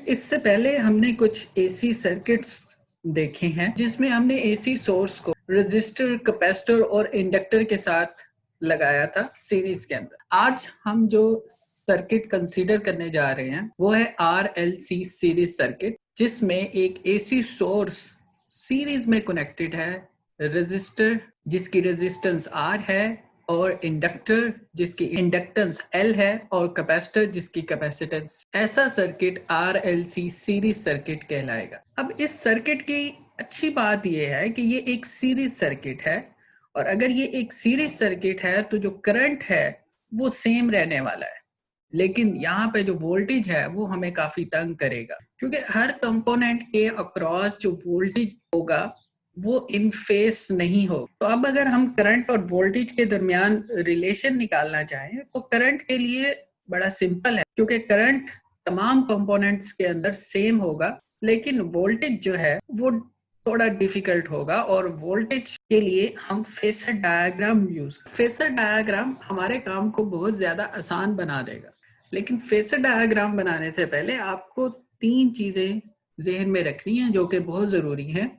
इससे पहले हमने कुछ एसी सर्किट्स देखे हैं जिसमें हमने एसी सोर्स को रेजिस्टर, कैपेसिटर और इंडक्टर के साथ लगाया था सीरीज के अंदर। आज हम जो सर्किट कंसीडर करने जा रहे हैं वो है RLC सीरीज सर्किट, जिसमें एक एसी सोर्स सीरीज में कनेक्टेड है, रेजिस्टर जिसकी रेजिस्टेंस R है और इंडक्टर जिसकी इंडक्टेंस L है और कैपेसिटर जिसकी कैपेसिटेंस। ऐसा सर्किट RLC सीरीज सर्किट कहलाएगा। अब इस सर्किट की अच्छी बात यह है कि ये एक सीरीज सर्किट है, और अगर ये एक सीरीज सर्किट है तो जो करंट है वो सेम रहने वाला है, लेकिन यहाँ पे जो वोल्टेज है वो हमें काफी तंग करेगा, क्योंकि हर कंपोनेंट के अक्रॉस जो वोल्टेज होगा वो इन फेस नहीं हो। तो अब अगर हम करंट और वोल्टेज के दरमियान रिलेशन निकालना चाहें तो करंट के लिए बड़ा सिंपल है, क्योंकि करंट तमाम कंपोनेंट्स के अंदर सेम होगा, लेकिन वोल्टेज जो है वो थोड़ा डिफिकल्ट होगा, और वोल्टेज के लिए हम phasor diagram use. Phasor diagram हमारे काम को बहुत ज्यादा आसान बना देगा, लेकिन फेसर डायग्राम बनाने से पहले आपको 3 चीजें जहन में रखनी है जो कि बहुत जरूरी हैं,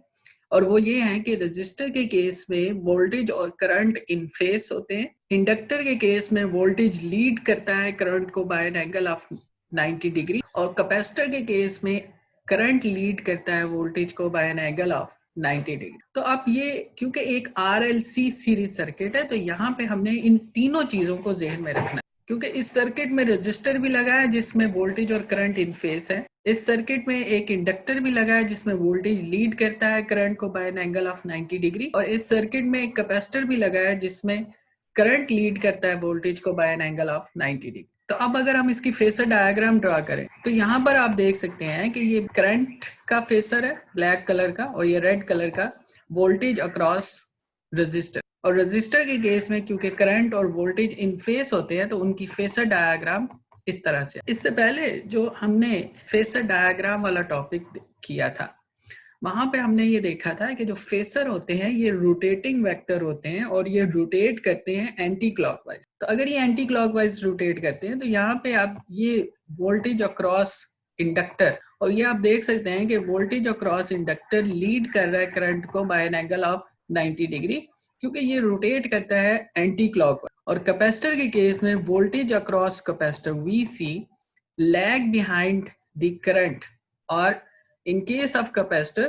और वो ये है कि रेजिस्टर के केस में वोल्टेज और करंट इन फेस होते हैं। इंडक्टर के केस में वोल्टेज लीड करता है करंट को by an angle of 90 degree, और कैपेसिटर के केस में करंट लीड करता है वोल्टेज को by an angle of 90 degree. तो आप ये, क्योंकि एक RLC सीरीज सर्किट है, तो यहाँ पे हमने इन तीनों चीजों को जहन में रखना है, क्योंकि इस सर्किट में रेजिस्टर भी लगा है जिसमें वोल्टेज और करंट इन फेस है। इस सर्किट में एक इंडक्टर भी लगा है जिसमें वोल्टेज लीड करता है करंट को by an angle of 90 degree, और इस सर्किट में एक कैपेसिटर भी लगा है जिसमें करंट लीड करता है वोल्टेज को by an angle of 90 degree. तो अब अगर हम इसकी फेसर डायग्राम ड्रा करें तो यहाँ पर आप देख सकते हैं कि ये करंट का फेसर है ब्लैक कलर का, और ये रेड कलर का वोल्टेज अक्रॉस रेजिस्टर। और रेजिस्टर के केस में क्योंकि करंट और वोल्टेज इन फेस होते हैं तो उनकी फेसर डायग्राम इस तरह से। इससे पहले जो हमने फेसर डायग्राम वाला टॉपिक किया था वहां पे हमने ये देखा था कि जो फेसर होते हैं ये रोटेटिंग वेक्टर होते हैं, और ये रोटेट करते हैं एंटी क्लॉकवाइज। तो अगर ये एंटी क्लॉकवाइज रोटेट करते हैं तो यहाँ पे आप ये वोल्टेज अक्रॉस इंडक्टर, और ये आप देख सकते हैं कि वोल्टेज अक्रॉस इंडक्टर लीड कर रहा है करंट को by an angle of 90 degree, क्योंकि ये रोटेट करता है एंटी क्लॉकवाइज। और कैपेसिटर के केस में voltage across capacitor VC lag behind the current, और in case of capacitor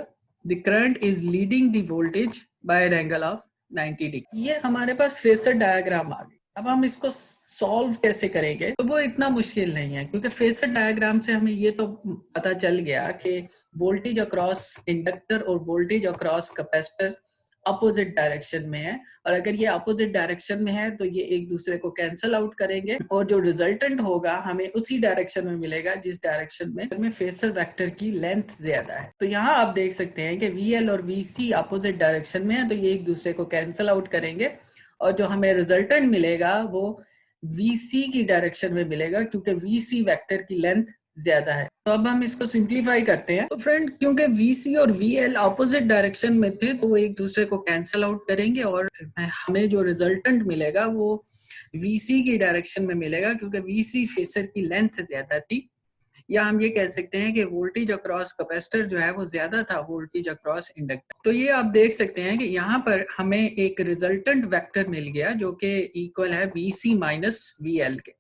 the current is leading the voltage by an angle of 90 degree। ये हमारे पास फेसर डायग्राम आ गई। अब हम इसको सॉल्व कैसे करेंगे, तो वो इतना मुश्किल नहीं है, क्योंकि फेसर डायग्राम से हमें ये तो पता चल गया कि वोल्टेज अक्रॉस इंडक्टर और voltage across capacitor opposite direction में है, और अगर ये अपोजिट डायरेक्शन में है तो ये एक दूसरे को कैंसल आउट करेंगे, और जो रिजल्टेंट होगा हमें उसी डायरेक्शन में मिलेगा जिस डायरेक्शन में फेसर वेक्टर की लेंथ ज्यादा है। तो यहाँ आप देख सकते हैं कि VL और VC अपोजिट डायरेक्शन में है, तो ये एक दूसरे को कैंसल आउट करेंगे, और जो हमें रिजल्टेंट मिलेगा वो VC की डायरेक्शन में मिलेगा, क्योंकि VC वेक्टर की लेंथ ज्यादा है। तो अब हम इसको सिंप्लीफाई करते हैं। तो फ्रेंड, क्योंकि VC और VL अपोजिट डायरेक्शन में थे तो वो एक दूसरे को कैंसल आउट करेंगे, और हमें जो रिजल्टेंट मिलेगा वो VC की डायरेक्शन में मिलेगा, क्योंकि VC फेसर की लेंथ ज्यादा थी। या हम ये कह सकते हैं कि वोल्टेज अक्रॉस कैपेसिटर जो है वो ज्यादा था वोल्टेज अक्रॉस इंडक्टर। तो ये आप देख सकते हैं कि यहाँ पर हमें एक रिजल्टेंट वेक्टर मिल गया जो कि इक्वल है VC माइनस VL के,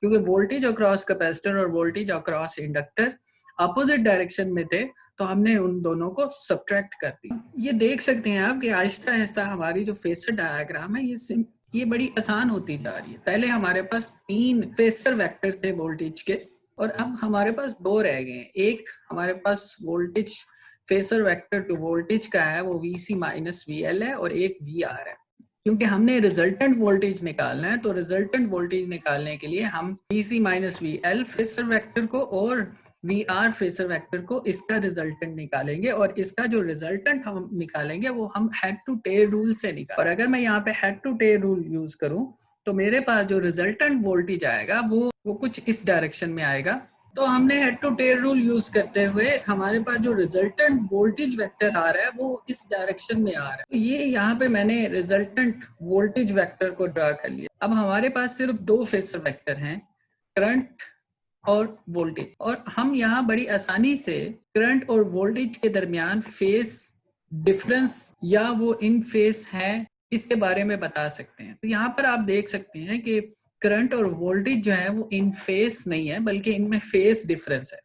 क्योंकि वोल्टेज अक्रॉस कैपेसिटर और voltage across inductor opposite direction में थे, तो हमने उन दोनों को सब्ट्रैक्ट कर दिया। ये देख सकते हैं आप कि आहिस्ता आहिस्ता हमारी जो फेसर डायग्राम है ये बड़ी आसान होती जा रही है। पहले हमारे पास 3 फेसर वेक्टर थे वोल्टेज के, और अब हमारे पास 2 रह गए हैं। एक हमारे पास voltage phasor vector to voltage का है, वो VC माइनस VL है, और एक VR है। क्योंकि हमने रिजल्टेंट वोल्टेज निकालना है, तो रिजल्टेंट वोल्टेज निकालने के लिए हम VC minus VL phasor vector को और VR फेसर वेक्टर को इसका रिजल्टेंट निकालेंगे, और इसका जो रिजल्टेंट हम निकालेंगे वो हम हेड टू टेल रूल से निकालेंगे। और अगर मैं यहाँ पे head to tail rule use करूं तो मेरे पास जो रिजल्टेंट वोल्टेज आएगा वो कुछ इस डायरेक्शन में आएगा। तो हमने head to tail rule use करते हुए हमारे पास जो रिजल्टेंट वोल्टेज वेक्टर आ रहा है वो इस डायरेक्शन में आ रहा है। तो ये यहाँ पे मैंने रिजल्टेंट वोल्टेज वेक्टर को ड्रा कर लिया। अब हमारे पास सिर्फ 2 फेसर वेक्टर हैं, करंट और वोल्टेज, और हम यहाँ बड़ी आसानी से करंट और वोल्टेज के दरमियान फेस डिफरेंस या वो इन फेस है इसके बारे में बता सकते हैं। तो यहाँ पर आप देख सकते हैं कि करंट और वोल्टेज जो है वो इन फेस नहीं है, बल्कि इनमें फेस डिफरेंस है।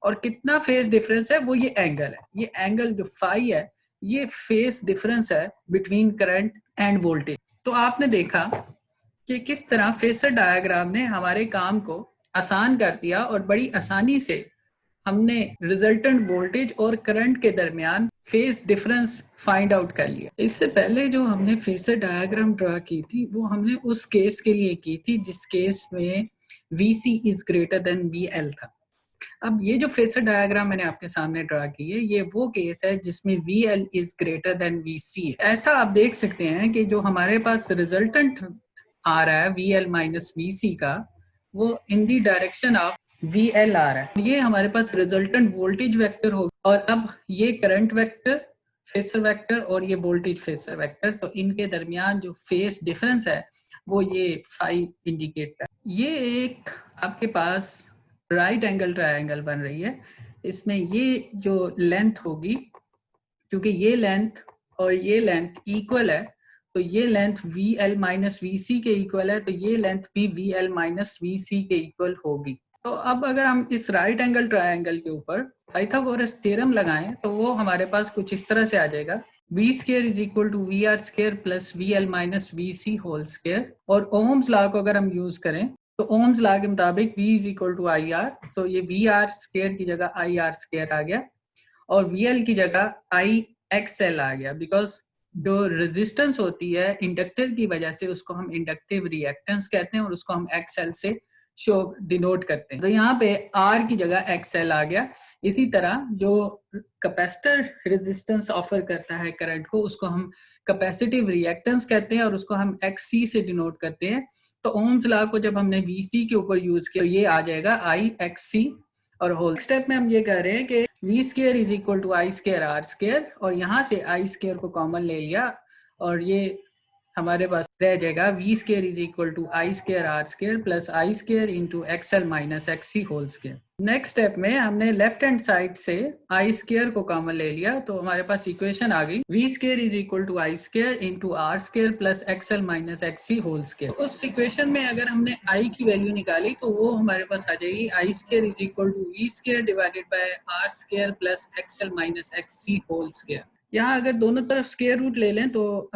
और कितना फेस डिफरेंस है, वो ये एंगल है, ये एंगल जो फाई है ये फेस डिफरेंस है बिटवीन करंट एंड वोल्टेज। तो आपने देखा कि किस तरह फेसर डायग्राम ने हमारे काम को आसान कर दिया और बड़ी आसानी से हमने रिजल्टेंट वोल्टेज और करंट के दरमियान फेस डिफरेंस फाइंड आउट कर लिया। इससे पहले जो हमने फेसर डायग्राम ड्रा की थी वो हमने उस केस के लिए की थी जिस केस में VC is greater than VL था। अब ये जो फेसर डायग्राम मैंने आपके सामने ड्रा की है ये वो केस है जिसमें VL is greater than VC है। ऐसा आप देख सकते हैं कि जो हमारे पास रिजल्टेंट आ रहा है VL माइनस VC का, वो इन दी डायरेक्शन ऑफ VL आ रहा है। ये हमारे पास रिजल्टेंट वोल्टेज वेक्टर होगा, और अब ये करंट वेक्टर फेसर वेक्टर और ये वोल्टेज फेसर वेक्टर, तो इनके दरमियान जो फेस डिफरेंस है वो ये फाई इंडिकेट कर। ये एक आपके पास राइट एंगल ट्रायंगल बन रही है। इसमें ये जो लेंथ होगी, क्योंकि ये लेंथ और ये लेंथ इक्वल है, तो ये लेंथ VL माइनस VC के इक्वल है, तो ये लेंथ भी VL माइनस VC के इक्वल होगी। तो अब अगर हम इस राइट एंगल ट्रायंगल के ऊपर पाइथागोरस थ्योरम लगाएं तो वो हमारे पास कुछ इस तरह से आ जाएगा, V square is equal to VR square plus VL minus VC whole square. और ओम्स लॉ को अगर हम यूज करें तो ओम्स लॉ के मुताबिक V is equal to IR, so ये VR स्क्वायर की जगह IR स्क्वायर आ गया और VL की जगह IXL आ गया, बिकॉज जो रेजिस्टेंस होती है इंडक्टर की वजह से उसको हम इंडक्टिव रिएक्टेंस कहते हैं और उसको हम XL से शो डिनोट करते हैं। तो यहाँ पे R की जगह XL आ गया। इसी तरह जो कैपेसिटर रेजिस्टेंस ऑफर करता है करंट को उसको हम कैपेसिटिव रिएक्टेंस कहते हैं और उसको हम XC से डिनोट करते हैं। तो ओम्स लॉ को जब हमने VC के ऊपर यूज किया ये आ जाएगा IXC। और होल स्टेप में हम ये कह रहे हैं कि V square is equal to I square R square, और यहाँ से आई स्क्वायर को कॉमन ले लिया और ये हमारे पास रह जाएगा V square is equal to I square R square plus I square into XL minus XC whole square. Next step में हमने लेफ्ट हैंड साइड से आई स्क्वायर को कॉमन ले लिया, तो हमारे पास इक्वेशन आ गई V square is equal to I square into R square plus XL minus XC whole square. उस इक्वेशन में अगर हमने I की वैल्यू निकाली तो वो हमारे पास आ जाएगी I square is equal to V square divided by R square plus XL minus XC whole square. यहाँ अगर दोनों तरफ स्क्वायर रूट ले लें तो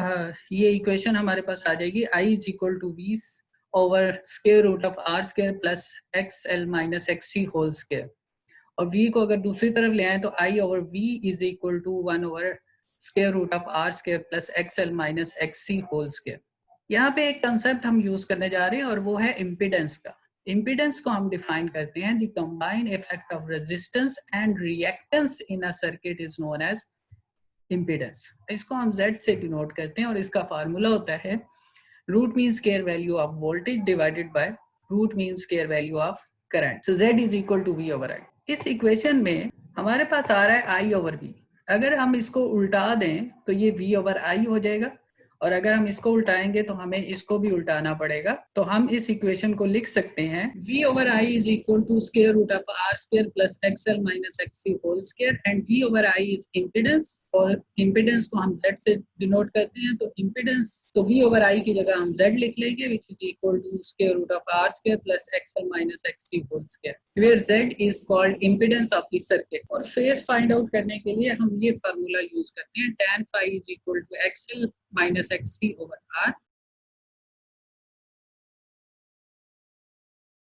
ये इक्वेशन हमारे पास आ जाएगी I is equal to V over square root of R square plus XL minus XC whole square. और V को अगर दूसरी तरफ ले आए तो I over V is equal to 1 over square root of R square plus XL minus XC whole square. यहाँ पे एक कंसेप्ट हम यूज करने जा रहे हैं और वो है इम्पीडेंस का। इम्पीडेंस को हम डिफाइन करते हैं the combined effect of resistance and reactance in a circuit is known as impedance. इसको हम Z से डिनोट करते हैं और इसका फार्मूला होता है root mean square value of voltage divided by root mean square value of current. So Z is equal to V over I। इस इक्वेशन में हमारे पास आ रहा है I ओवर V। अगर हम इसको उल्टा दें तो ये V ओवर I हो जाएगा, और अगर हम इसको उल्टाएंगे तो हमें इसको भी उल्टाना पड़ेगा। तो हम इस इक्वेशन को लिख सकते हैं V over I is equal to square root of R square plus XL minus XC whole square, and V over I is impedance, और इम्पीडेंस को हम Z से डिनोट करते हैं। तो इम्पीडेंस तो V ओवर I की जगह हम Z लिख लेंगे which is equal to square root of R square plus XL minus XC whole square, where Z is called impedance of the circuit. और फेज फाइंड आउट करने के लिए हम ये फार्मूला यूज करते हैं tan phi is equal to XL minus XC over R,